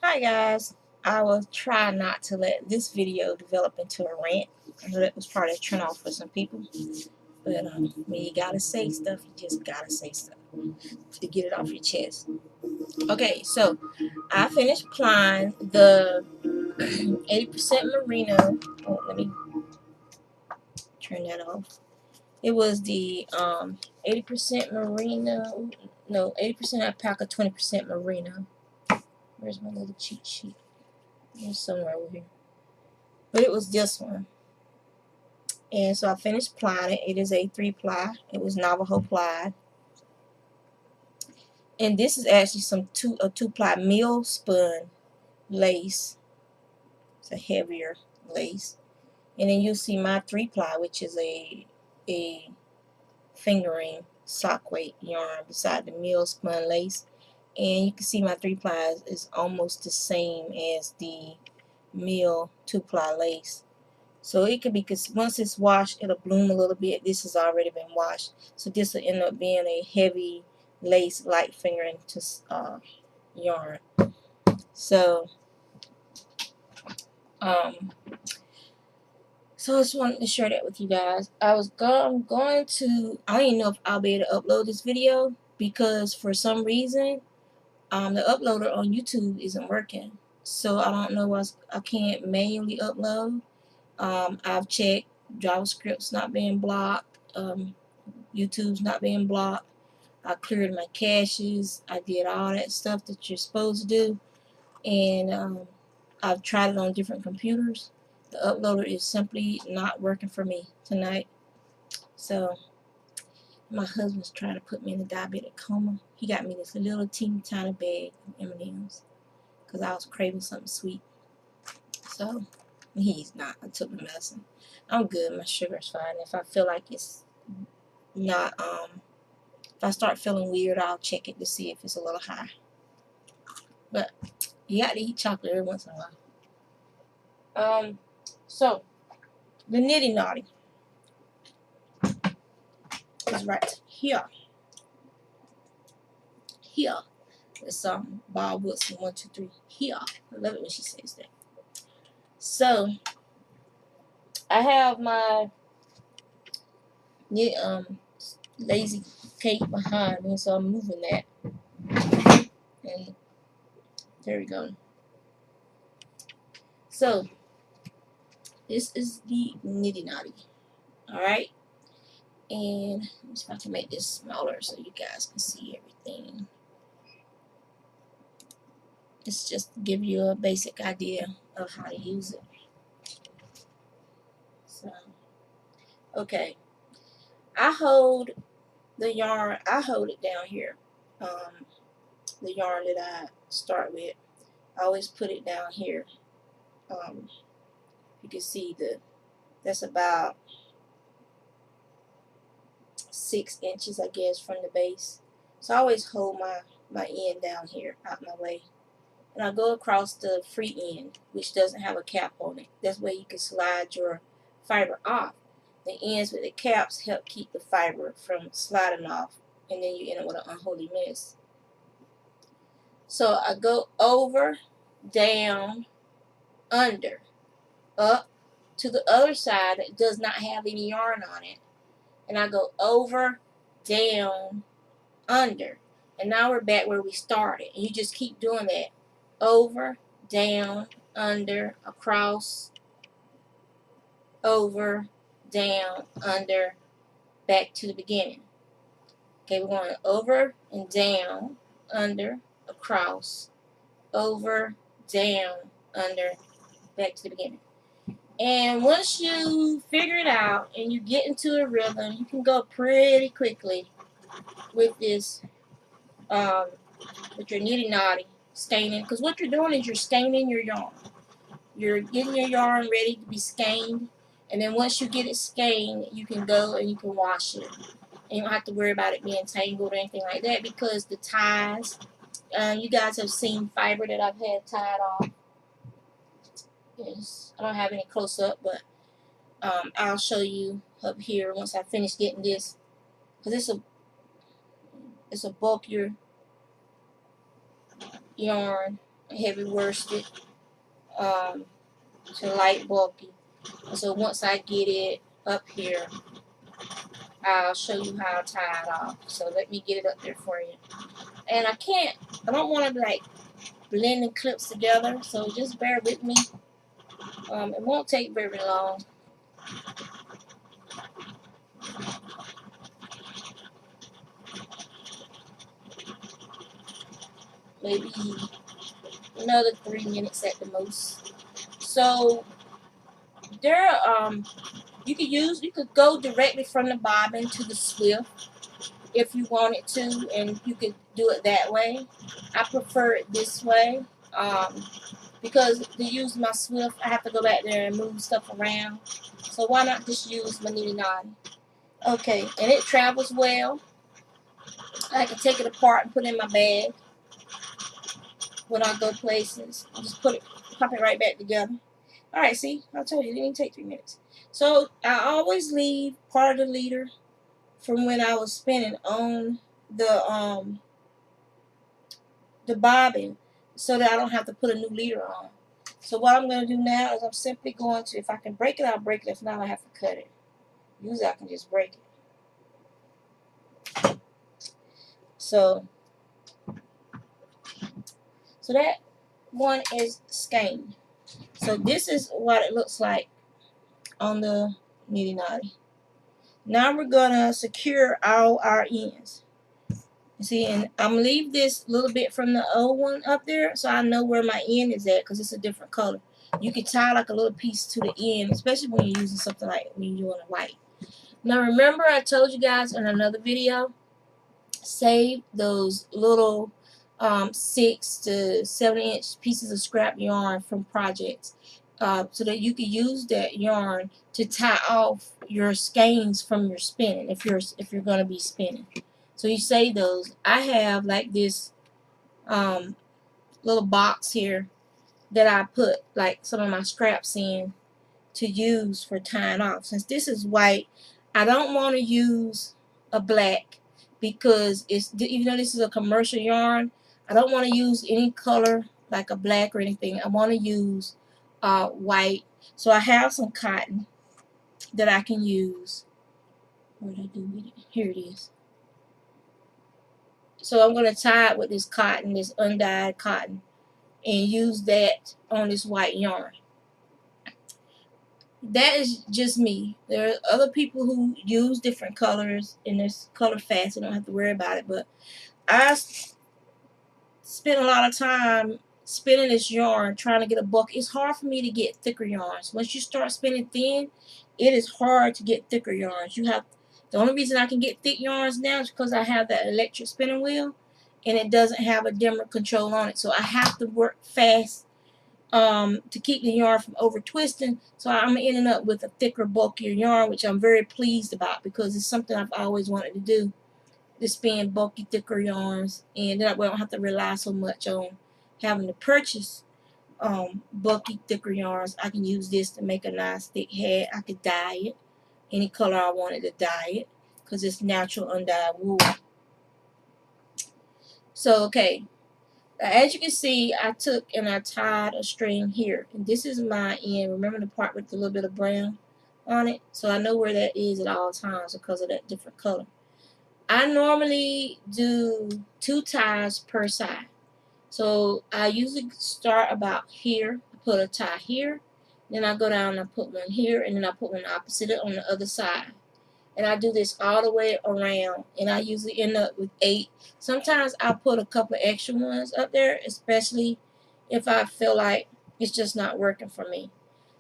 Hi guys, I will try not to let this video develop into a rant. I know that was probably a turn off for some people, but when you gotta say stuff, you just gotta say stuff to get it off your chest. Okay, so I finished applying the 80% merino. Oh, let me turn that off. It was the 80% merino, no, 80% alpaca, 20% merino. Where's my little cheat sheet? It's somewhere over here. But it was this one. And so I finished plying it. It is a 3-ply. It was Navajo plied. And this is actually a 2-ply mill spun lace. It's a heavier lace. And then you'll see my 3-ply, which is a fingering sock weight yarn beside the mill spun lace. And you can see my 3-ply is almost the same as the mill 2-ply lace. So it could be, because once it's washed, it'll bloom a little bit. This has already been washed. So this will end up being a heavy lace, light fingering to yarn. So, so I just wanted to share that with you guys. I'm going to, I don't even know if I'll be able to upload this video, because for some reason, the uploader on YouTube isn't working. So I don't know why I can't manually upload. I've checked JavaScript's not being blocked, YouTube's not being blocked. I cleared my caches. I did all that stuff that you're supposed to do, and I've tried it on different computers. The uploader is simply not working for me tonight. So my husband's trying to put me in a diabetic coma. He got me this little teeny tiny bag of M&Ms because I was craving something sweet. So he's not. I took my medicine. I'm good. My sugar's fine. If I feel like it's not, if I start feeling weird, I'll check it to see if it's a little high. But you got to eat chocolate every once in a while. So the Niddy Noddy is right here. Here. It's Bob Wilson 1 2 3 here. I love it when she says that. So I have my lazy cake behind me, so I'm moving that. And there we go. So this is the Niddy Noddy. Alright? And I'm just about to make this smaller so you guys can see everything. It's just to give you a basic idea of how to use it. So, okay. I hold the yarn, I hold it down here. The yarn that I start with, I always put it down here. You can see that's about 6 inches, I guess, from the base. So I always hold my end down here, out my way. And I go across the free end, which doesn't have a cap on it. That's where you can slide your fiber off. The ends with the caps help keep the fiber from sliding off, and then you end up with an unholy mess. So I go over, down, under, up to the other side that does not have any yarn on it, and I go over, down, under, and now we're back where we started. And you just keep doing that. Over, down, under, across, over, down, under, back to the beginning. Okay, we're going over and down, under, across, over, down, under, back to the beginning. And once you figure it out and you get into a rhythm, you can go pretty quickly with this, with your Niddy Noddy staining. Because what you're doing is you're staining your yarn. You're getting your yarn ready to be skeined, and then once you get it skeined, you can go and you can wash it. And you don't have to worry about it being tangled or anything like that, because the ties, you guys have seen fiber that I've had tied off. Yes, I don't have any close up, but I'll show you up here once I finish getting this, because it's a bulkier yarn. heavy worsted to light bulky. So once I get it up here, I'll show you how to tie it off. So let me get it up there for you. And I don't want to like blend the clips together, so just bear with me. It won't take very long. Maybe another 3 minutes at the most. So there, you could go directly from the bobbin to the swift if you wanted to, and you could do it that way. I prefer it this way because to use my swift, I have to go back there and move stuff around. So why not just use my Niddy Noddy? Okay, and it travels well. I can take it apart and put it in my bag when I go places. I'll just pop it right back together. All right, see, I told you, it didn't take 3 minutes. So I always leave part of the leader from when I was spinning on the bobbin so that I don't have to put a new leader on. So what I'm going to do now is I'm simply going to, if I can break it, I'll break it. If not, I have to cut it. Usually I can just break it. So that one is skein. So this is what it looks like on the Niddy Noddy. Now we're going to secure all our ends. See, and I'm going to leave this little bit from the old one up there so I know where my end is at because it's a different color. You can tie like a little piece to the end, especially when you're using something like when you're doing a white. Now remember I told you guys in another video, save those little 6 to 7 inch pieces of scrap yarn from projects so that you can use that yarn to tie off your skeins from your spinning if you're going to be spinning. So you save those. I have like this little box here that I put like some of my scraps in to use for tying off. Since this is white, I don't want to use a black because even though this is a commercial yarn, I don't want to use any color like a black or anything. I want to use white. So I have some cotton that I can use. What did I do with it? Here it is. So I'm going to tie it with this cotton, this undyed cotton, and use that on this white yarn. That is just me. There are other people who use different colors and there's color fast. You don't have to worry about it. But I spend a lot of time spinning this yarn trying to get a bulk. It's hard for me to get thicker yarns. Once you start spinning thin, it is hard to get thicker yarns. The only reason I can get thick yarns now is because I have that electric spinning wheel and it doesn't have a dimmer control on it. So I have to work fast to keep the yarn from over twisting. So I'm ending up with a thicker, bulkier yarn, which I'm very pleased about because it's something I've always wanted to do, to spin bulky, thicker yarns, and then I don't have to rely so much on having to purchase bulky, thicker yarns. I can use this to make a nice thick hat. I could dye it any color I wanted to dye it because it's natural undyed wool. So okay, as you can see, I took and I tied a string here, and this is my end. Remember the part with the little bit of brown on it? So I know where that is at all times because of that different color. I normally do 2 ties per side. So I usually start about here. I put a tie here, then I go down and I put one here, and then I put one opposite it on the other side. And I do this all the way around, and I usually end up with 8. Sometimes I'll put a couple of extra ones up there, especially if I feel like it's just not working for me.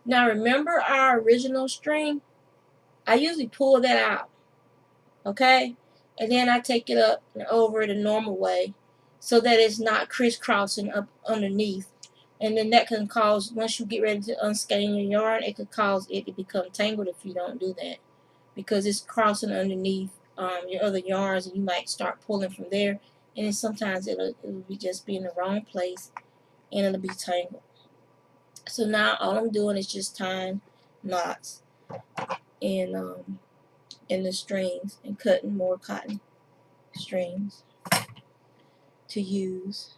Now remember our original string? I usually pull that out, okay? And then I take it up and over the normal way so that it's not crisscrossing up underneath. And then that can cause, once you get ready to unskein your yarn, it could cause it to become tangled if you don't do that, because it's crossing underneath your other yarns, and you might start pulling from there, and then sometimes it'll be just be in the wrong place and it'll be tangled. So now all I'm doing is just tying knots in the strings and cutting more cotton strings to use.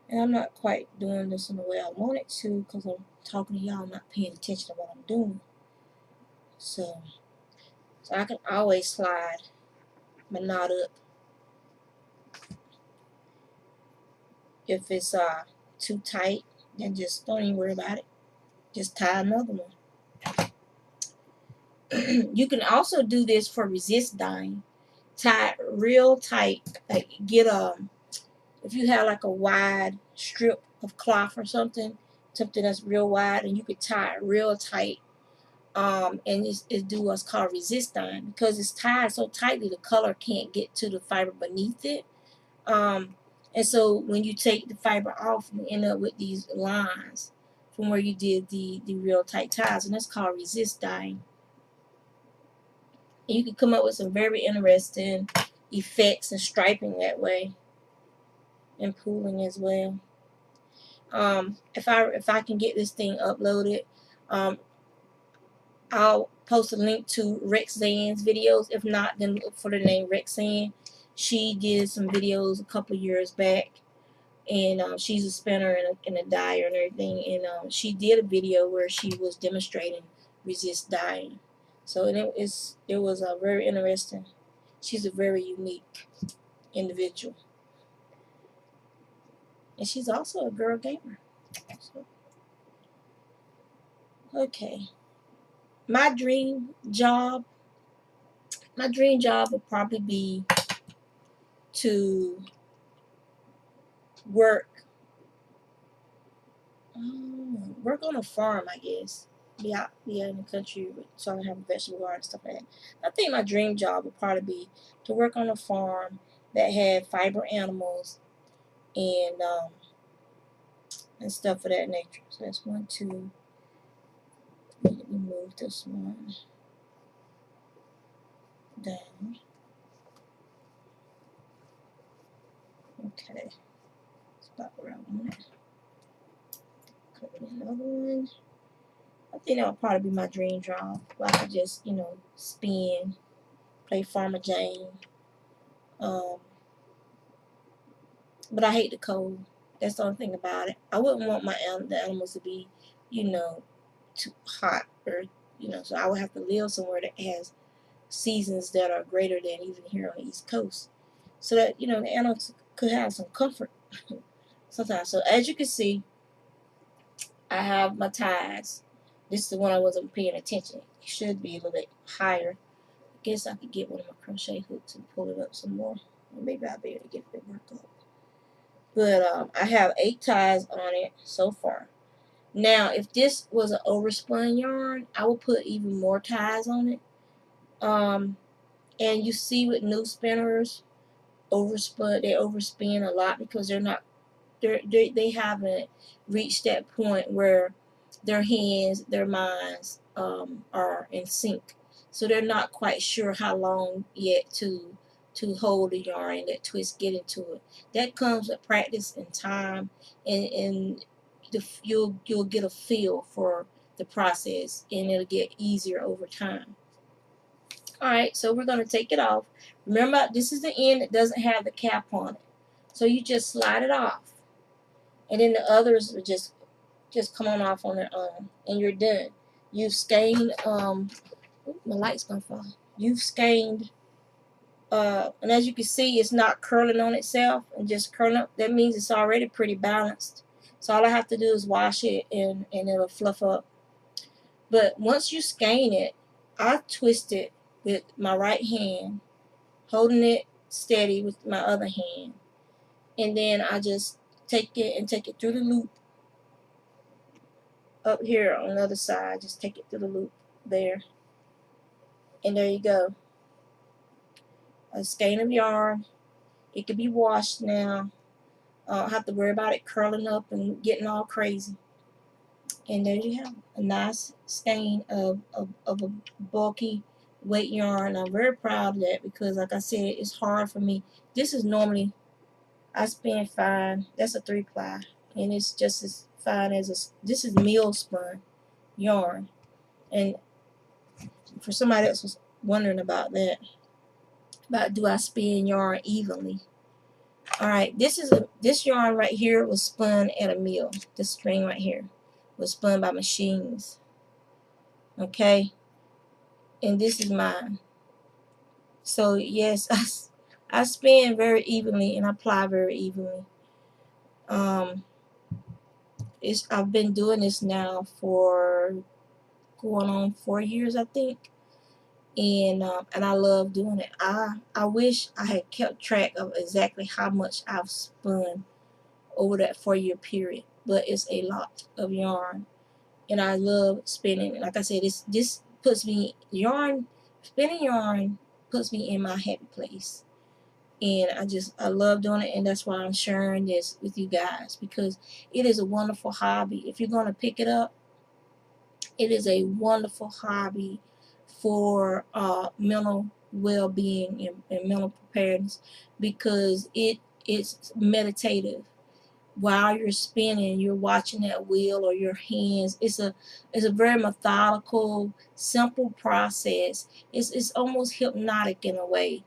And I'm not quite doing this in the way I want it to because I'm talking to y'all, not paying attention to what I'm doing. So I can always slide my knot up if it's too tight. Then just don't even worry about it. Just tie another one. You can also do this for resist dyeing. Tie it real tight. Like get if you have like a wide strip of cloth or something that's real wide, and you could tie it real tight. And it's do what's called resist dyeing, because it's tied so tightly the color can't get to the fiber beneath it. And so when you take the fiber off, you end up with these lines from where you did the real tight ties, and that's called resist dyeing. And you can come up with some very interesting effects and striping that way, and pooling as well. If I can get this thing uploaded, I'll post a link to Rexanne's videos. If not, then look for the name Rexanne. She did some videos a couple of years back, and she's a spinner and a dyer and everything. And she did a video where she was demonstrating resist dyeing. So it was very interesting. She's a very unique individual, and she's also a girl gamer. So, okay, my dream job would probably be to work on a farm, I guess. Be out in the country, so I can have a vegetable garden and stuff like that. I think my dream job would probably be to work on a farm that had fiber animals and stuff of that nature. So that's 1, 2. Let me move this one down. Okay, that's about where I want it. Cut another one. I think that would probably be my dream job, where I could just, spin, play Farmer Jane. But I hate the cold. That's the only thing about it. I wouldn't want the animals to be, too hot, or so I would have to live somewhere that has seasons that are greater than even here on the East Coast, so that the animals could have some comfort sometimes. So as you can see, I have my ties. This is the one I wasn't paying attention. It should be a little bit higher. I guess I could get one of my crochet hooks and pull it up some more. Or maybe I'll be able to get it to work up. But I have 8 ties on it so far. Now, if this was an overspun yarn, I would put even more ties on it. And you see with new spinners, they overspin a lot because they haven't reached that point where their hands, their minds are in sync. So they're not quite sure how long yet to hold the yarn and that twist get into it. That comes with practice and time, and you'll get a feel for the process, and it'll get easier over time. Alright, so we're going to take it off. Remember, this is the end that doesn't have the cap on it. So you just slide it off. And then the others will just come on off on their own. And you're done. You've skeined, my light's going to fall. You've skeined, and as you can see, it's not curling on itself and just curling up. That means it's already pretty balanced. So all I have to do is wash it and it'll fluff up. But once you skein it, I twist it with my right hand, holding it steady with my other hand. And then I just take it through the loop up here on the other side. Just take it through the loop there. And there you go. A skein of yarn. It can be washed now. I don't have to worry about it curling up and getting all crazy. And there you have a nice skein of a bulky weight yarn. I'm very proud of that because, like I said, it's hard for me. This is normally, I spin fine. That's a 3-ply, and it's just as fine as this is mill spun yarn. And for somebody else was wondering about that, about do I spin yarn evenly? Alright, this yarn right here was spun at a mill. This string right here was spun by machines. Okay? And this is mine. So yes, I spin very evenly and I apply very evenly. I've been doing this now for going on 4 years, I think, and I love doing it. I wish I had kept track of exactly how much I've spun over that 4 year period, but it's a lot of yarn, and I love spinning. Like I said, this puts me spinning yarn puts me in my happy place. And I love doing it, and that's why I'm sharing this with you guys, because it is a wonderful hobby. If you're going to pick it up, it is a wonderful hobby for mental well-being and mental preparedness, because it's meditative. While you're spinning, you're watching that wheel or your hands. It's a very methodical, simple process. It's almost hypnotic in a way,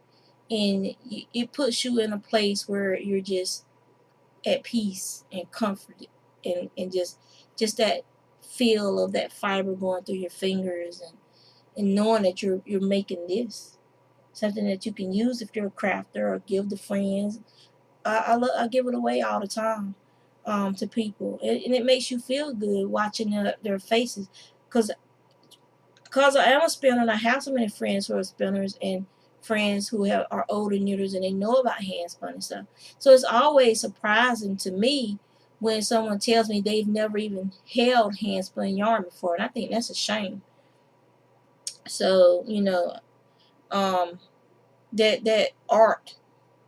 and it puts you in a place where you're just at peace and comforted, and just that feel of that fiber going through your fingers, and knowing that you're making this something that you can use if you're a crafter or give to friends. I give it away all the time to people, and it makes you feel good watching their faces, because I am a spinner, and I have so many friends who are spinners, and friends who are older knitters, and they know about hand spun and stuff. So it's always surprising to me when someone tells me they've never even held hand spun yarn before, and I think that's a shame. So that art,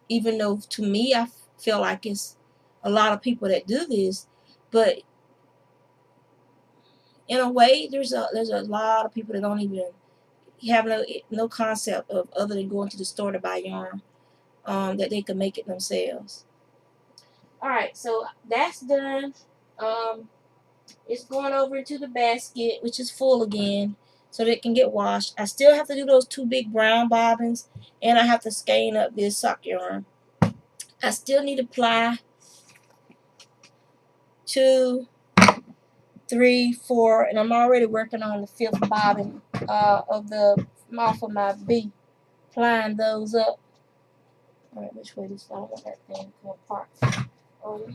even though to me I feel like it's a lot of people that do this, but in a way there's a lot of people that don't even have no concept of other than going to the store to buy yarn, that they can make it themselves. Alright, so that's done. It's going over into the basket, which is full again, so that it can get washed. I still have to do those 2 big brown bobbins, and I have to skein up this sock yarn. I still need to apply 2, 3, 4, and I'm already working on the 5th bobbin of the off of my B, applying those up. Alright, which way this? I don't want that thing to come apart. Oh,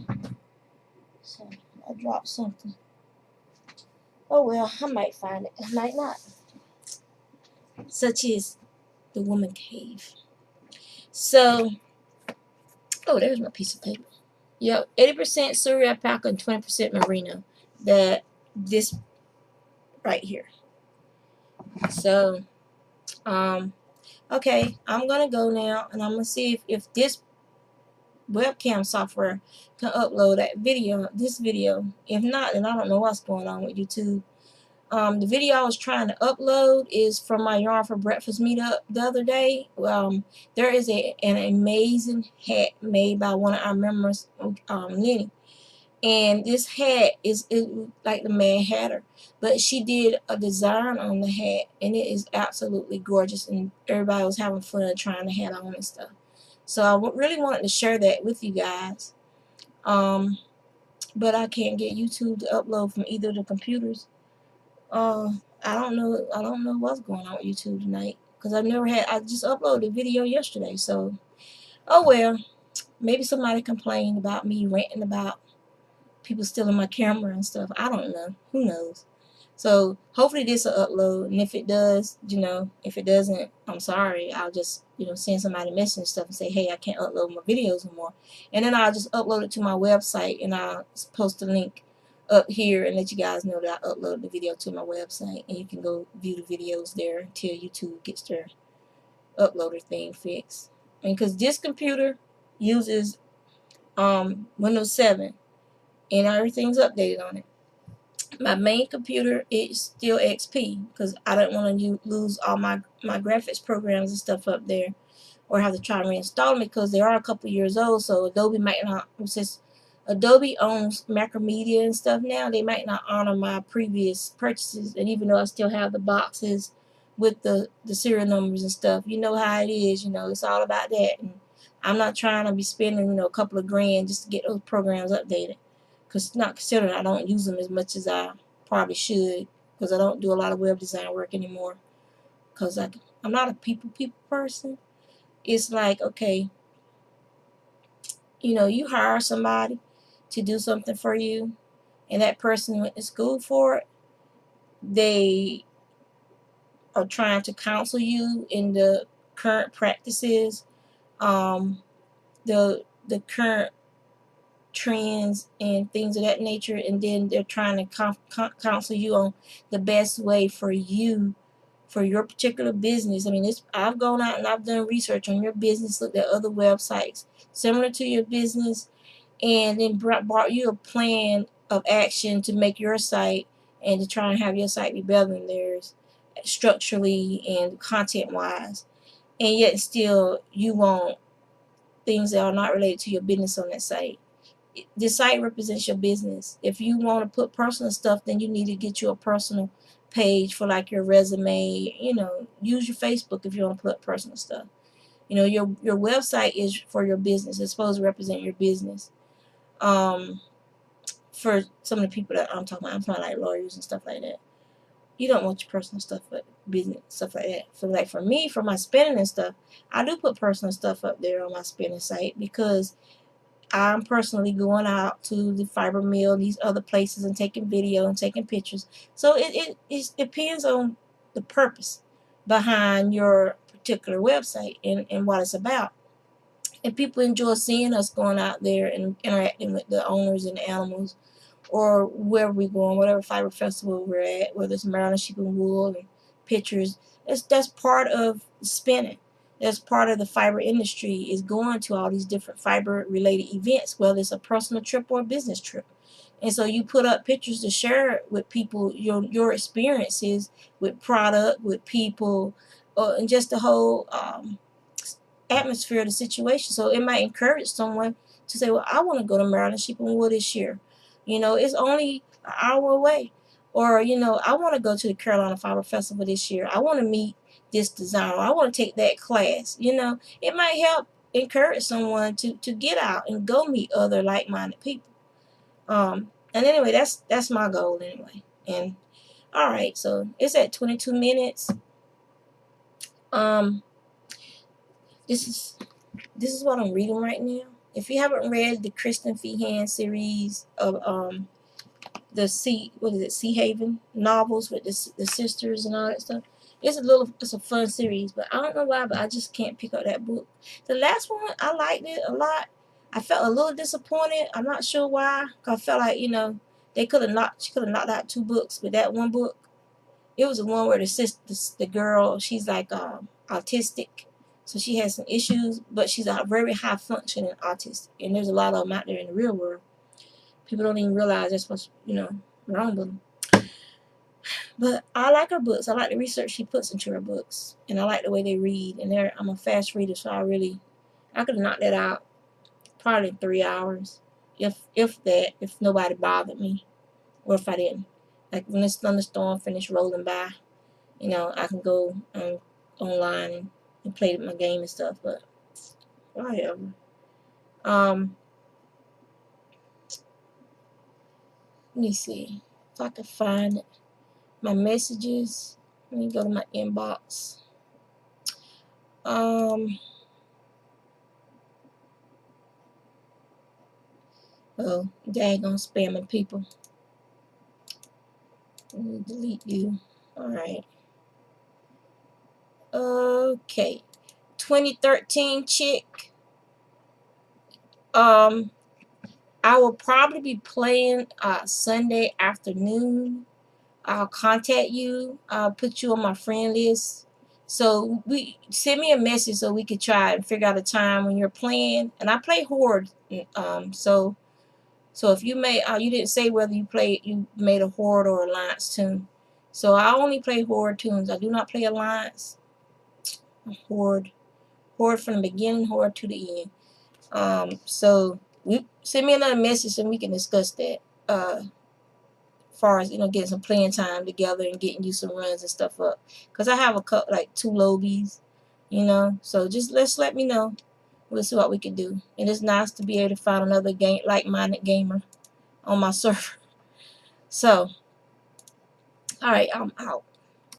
so I dropped something. Oh well, I might find it. I might not. Such is the woman cave. So, oh, there's my piece of paper. Yep, 80% Suri alpaca and 20% merino. This right here. So, okay, I'm gonna go now, and I'm gonna see if this webcam software can upload this video. If not, then I don't know what's going on with YouTube. The video I was trying to upload is from my Yarn for Breakfast meetup the other day. There is an amazing hat made by one of our members, Niddy. And this hat is like the Mad Hatter, but she did a design on the hat, and it is absolutely gorgeous, and everybody was having fun trying the hat on and stuff. So I really wanted to share that with you guys, but I can't get YouTube to upload from either of the computers. I don't know what's going on with YouTube tonight, because I just uploaded a video yesterday. So, oh well, maybe somebody complained about me ranting about people stealing my camera and stuff. I don't know. Who knows? So hopefully this will upload, and if it does, if it doesn't, I'm sorry. I'll just, send somebody a message and stuff and say, hey, I can't upload my videos anymore. And then I'll just upload it to my website, and I'll post a link up here and let you guys know that I uploaded the video to my website, and you can go view the videos there until YouTube gets their uploader thing fixed. And because this computer uses Windows 7, and everything's updated on it. My main computer is still XP, because I don't want to lose all my graphics programs and stuff up there, or have to try and reinstall them, because they are a couple years old. So Adobe might not, since Adobe owns Macromedia and stuff now, they might not honor my previous purchases. And even though I still have the boxes with the serial numbers and stuff, you know how it is. It's all about that. And I'm not trying to be spending, you know, a couple of grand just to get those programs updated. Because not considering I don't use them as much as I probably should. Because I don't do a lot of web design work anymore. Because I'm not a people person. It's like, okay, you know, you hire somebody to do something for you, and that person went to school for it. They are trying to counsel you in the current practices, the current trends and things of that nature, and then they're trying to counsel you on the best way for you, for your particular business. I mean, I've gone out and I've done research on your business, looked at other websites similar to your business, and then brought you a plan of action to make your site and to try and have your site be better than theirs structurally and content wise. And yet still you want things that are not related to your business on that site. The site represents your business. If you want to put personal stuff, then you need to get you a personal page for like your resume. You know, use your Facebook if you want to put personal stuff. You know, your website is for your business. It's supposed to represent your business. For some of the people that I'm talking about like lawyers and stuff like that. You don't want your personal stuff, but business stuff like that. So like for me, for my spinning and stuff, I do put personal stuff up there on my spinning site because I'm personally going out to the fiber mill, these other places, and taking video and taking pictures. So it depends on the purpose behind your particular website and what it's about. And people enjoy seeing us going out there and interacting with the owners and the animals, or wherever we're going, whatever fiber festival we're at, whether it's Maryland Sheep and Wool and pictures. That's part of spinning. That's part of the fiber industry, is going to all these different fiber related events, whether it's a personal trip or a business trip. And so you put up pictures to share with people your experiences with product, with people, and just the whole atmosphere of the situation. So it might encourage someone to say, well, I want to go to Maryland Sheep and Wool this year. You know, it's only an hour away. Or, you know, I want to go to the Carolina Fiber Festival this year. I want to meet this designer. I want to take that class. You know, it might help encourage someone to get out and go meet other like-minded people. And anyway, that's my goal anyway. And all right, so it's at 22 minutes. This is what I'm reading right now. If you haven't read the Kristen Feehan series of the Sea Haven novels with the sisters and all that stuff, it's a fun series, but I don't know why, but I just can't pick up that book. The last one, I liked it a lot. I felt a little disappointed. I'm not sure why. Cause I felt like, you know, she could have knocked out 2 books, but that one book, it was the one where the girl, she's like autistic. So she has some issues, but she's a very high functioning autistic. And there's a lot of them out there in the real world. People don't even realize that's what's, you know, wrong with them. But I like her books. I like the research she puts into her books. And I like the way they read. And I'm a fast reader, so I could have knocked that out probably in 3 hours. If nobody bothered me. Or if I didn't. Like when this thunderstorm finished rolling by, you know, I can go online and play my game and stuff, but whatever. Let me see if I can find my messages. Let me go to my inbox. Oh, daggone spamming people. Let me delete you. Alright. Okay. 2013 chick. I will probably be playing Sunday afternoon. I'll contact you. I'll put you on my friend list. So send me a message so we could try and figure out a time when you're playing. And I play Horde. So if you didn't say whether you made a Horde or Alliance tune. So I only play Horde tunes. I do not play Alliance. Horde from the beginning, Horde to the end. So send me another message and we can discuss that. Far as, you know, getting some playing time together and getting you some runs and stuff up, because I have a couple, like 2 lobies, you know. So just let me know, We'll see what we can do. And it's nice to be able to find another like-minded gamer on my server. So, alright, I'm out.